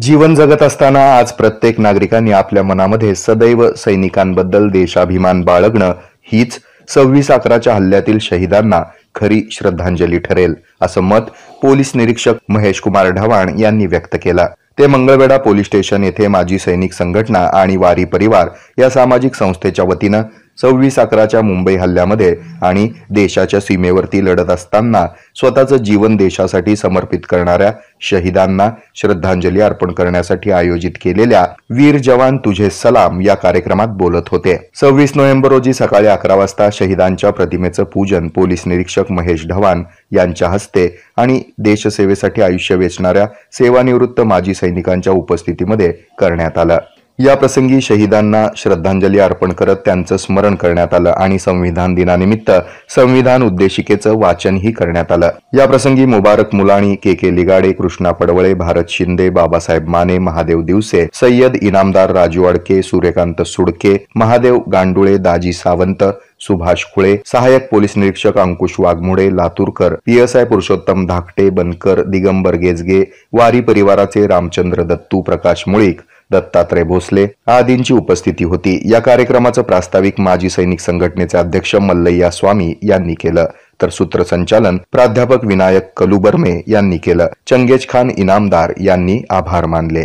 जीवन जगत असताना आज प्रत्येक नागरिकांनी आपल्या मनामध्ये सदैव सैनिकांबद्दल देशाभिमान बाळगणं हीच 26/11च्या हल्ल्यातील शहीदांना खरी श्रद्धांजली ठरेल, असं मत पोलीस निरीक्षक महेश कुमार ढवाण यांनी व्यक्त केलं। ते मंगळवेढा पोलीस स्टेशन येथे माजी सैनिक संघटना आणि वारी परिवार या सामाजिक संस्थेच्या वतीनं 26/11च्या मुंबई हल्ल्यामध्ये आणि देशाच्या सीमेवरती लढत असताना स्वतःचं जीवन देशासाठी समर्पित करणाऱ्या शहीदांना श्रद्धांजली अर्पण करण्यासाठी आयोजित केलेल्या वीर जवान तुझे सलाम या कार्यक्रमात बोलत होते। 26 नोव्हेंबर रोजी सकाळी 11 वाजता शहीदांच्या प्रतिमेचं पूजन पोलीस निरीक्षक महेश ढवाण यांच्या हस्ते आणि देशसेवेसाठी आयुष्य वेचणाऱ्या सेवानिवृत्त माजी सैनिकांच्या उपस्थितीमध्ये करण्यात आलं। या प्रसंगी शहीदांना श्रद्धांजली अर्पण करत त्यांचं स्मरण करण्यात आलं आणि संविधान दिनानिमित्त संविधान उद्देशिकेचं वाचनही करण्यात आलं। या प्रसंगी मुबारक मुलाणी, के लिगाडे, कृष्णा पडवळे, भारत शिंदे, बाबासाहेब माने, महादेव दिवसे, सय्यद इनामदार राजू अडके, सूर्यकांत सुडके, महादेव गांडुळे, दाजी सावंत, सुभाष खुळे, सहाय्यक पोलीस निरीक्षक अंकुश वाघमोडे, लातूरकर, PSI पुरुषोत्तम धाकटे, बनकर, दिगंबर गेजगे, वारी परिवाराचे रामचंद्र दत्तू, प्रकाश मुळीक, दत्तात्रय भोसले आदींची उपस्थिती होती। या कार्यक्रमाचं प्रास्ताविक माजी सैनिक संघटनेचे अध्यक्ष मल्लय्या स्वामी यांनी केलं, तर सूत्रसंचालन प्राध्यापक विनायक कलुबर्मे यांनी केलं। चंगेज खान इनामदार यांनी आभार मानले।